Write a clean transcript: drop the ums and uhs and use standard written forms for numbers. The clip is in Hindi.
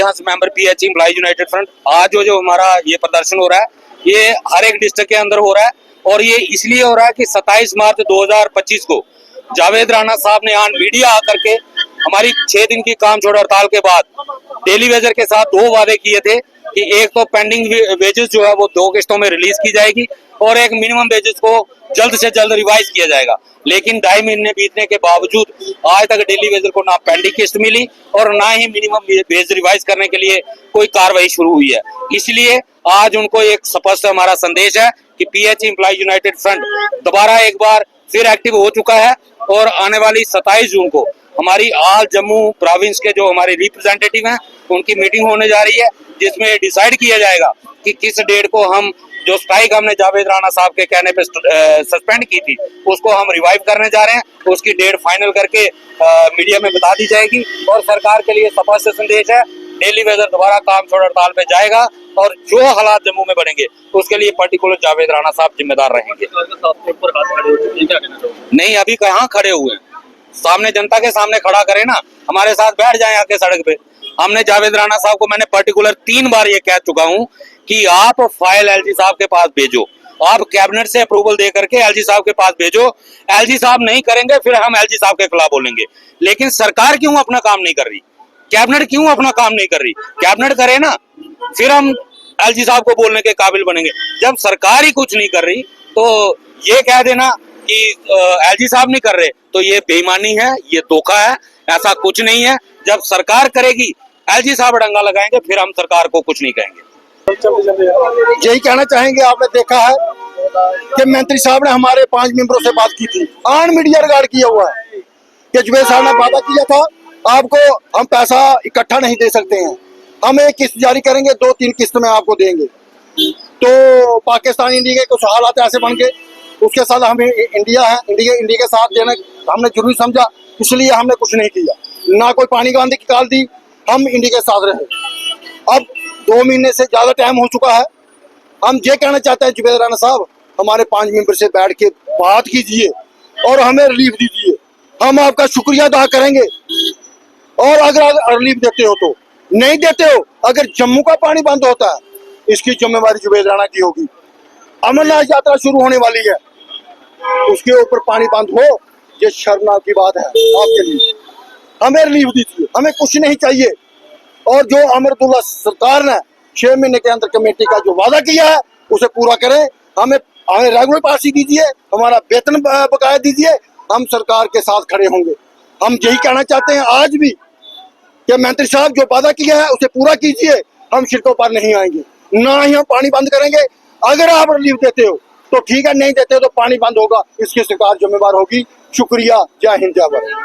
अधिकांश member PHE employees United front. आज जो हमारा ये प्रदर्शन हो रहा है, ये हर एक डिस्ट्रिक्ट के अंदर हो रहा है और ये इसलिए हो रहा है कि 27 मार्च 2025 को जावेद राणा साहब ने आज मीडिया आकर के हमारी 6 दिन की काम छोड़ हड़ताल के बाद डेली वेजर के साथ 2 वादे किए थे कि एक तो पेंडिंग वेजेस जो है वो 2 किस्तों में रिलीज की जाएगी और एक मिनिमम वेजेस को जल्द से जल्द रिवाइज किया जाएगा। लेकिन 2.5 महीने बीतने के बावजूद आज तक डेली वेजर को ना पेंडिंग किस्त मिली और ना ही मिनिमम वेज रिवाइज करने के लिए कोई कार्रवाई शुरू हुई है। इसलिए आज उनको एक स्पष्ट हमारा संदेश है कि पीएचई एम्प्लॉइज यूनाइटेड फ्रंट दोबारा एक बार फिर एक्टिव हो चुका है और आने वाली 27 जून को हमारी ऑल जम्मू प्रोविंस के जो हमारे रिप्रेजेंटेटिव हैं उनकी मीटिंग होने जा रही है, जिसमें डिसाइड किया जाएगा कि किस डेट को हम जो स्ट्राइक हमने जावेद राणा साहब के कहने पे सस्पेंड की थी उसको हम रिवाइव करने जा रहे हैं। उसकी डेट फाइनल करके मीडिया में बता दी जाएगी और सरकार के लिए स्पष्ट संदेश है, डेली वेजर दोबारा काम छोड़ हड़ताल पे जाएगा और जो हालात जम्मू में बनेंगे उसके लिए पर्टिकुलर जावेद राणा साहब जिम्मेदार रहेंगे। नहीं, अभी कहाँ खड़े हुए हैं, सामने जनता के सामने खड़ा करें ना, हमारे साथ बैठ जाएं आके सड़क पे। हमने जावेद राणा साहब को मैंने पर्टिकुलर 3 बार ये कह चुका हूँ कि आप फाइल एलजी साहब के पास भेजो, आप कैबिनेट से अप्रूवल दे करके एलजी साहब के पास भेजो। एलजी साहब नहीं करेंगे फिर हम एलजी साहब के खिलाफ बोलेंगे। लेकिन सरकार क्यों अपना काम नहीं कर रही, कैबिनेट क्यों अपना काम नहीं कर रही? कैबिनेट करे ना, फिर हम एलजी साहब को बोलने के काबिल बनेंगे। जब सरकार ही कुछ नहीं कर रही तो ये कह देना कि एलजी साहब नहीं कर रहे तो ये बेईमानी है, ये धोखा है। ऐसा कुछ नहीं है, जब सरकार करेगी एलजी साहब डंगा लगाएंगे, फिर हम सरकार को कुछ नहीं कहेंगे। यही कहना चाहेंगे, आपने देखा है कि मंत्री साहब ने हमारे 5 मेंबरों से बात की थी, ऑन मीडिया रिकॉर्ड किया हुआ है कि जुबेर साहब ने वादा किया था आपको हम पैसा इकट्ठा नहीं दे सकते हैं, हम एक किस्त जारी करेंगे, 2-3 किस्त में आपको देंगे। तो पाकिस्तान इंडिया के कुछ हालात ऐसे बन गए, उसके साथ हमें इंडिया है, इंडिया के साथ देना हमने जरूरी समझा, इसलिए हमने कुछ नहीं किया, ना कोई पानी का आंधी निकाल दी, हम इंडिया के साथ रहे। अब 2 महीने से ज्यादा टाइम हो चुका है, हम ये कहना चाहते हैं जुबेर राणा साहब हमारे 5 मेंबर से बैठ के बात कीजिए और हमें रिलीफ दीजिए, हम आपका शुक्रिया अदा करेंगे। और अगर रिलीफ देते हो तो, नहीं देते हो, अगर जम्मू का पानी बंद होता है इसकी जिम्मेवारी जुबेर राणा की होगी। अमरनाथ यात्रा शुरू होने वाली है, उसके ऊपर पानी बंद हो, ये शर्मनाक की बात है आपके लिए। हमें रिलीफ दीजिए, हमें कुछ नहीं चाहिए। और जो अमरदुल्ला सरकार ने 6 महीने के अंदर कमेटी का जो वादा किया है उसे पूरा करें। हमें रेगुलर पास दीजिए, हमारा वेतन बकाया दीजिए, हम सरकार के साथ खड़े होंगे। हम यही कहना चाहते हैं आज भी कि मंत्री साहब जो वादा किया है उसे पूरा कीजिए, हम सड़कों पर नहीं आएंगे, ना ही हम पानी बंद करेंगे। अगर आप रिलीफ देते हो तो ठीक है, नहीं देते हो तो पानी बंद होगा, इसकी सरकार जिम्मेवार होगी। शुक्रिया, जय हिंद, जय भारत।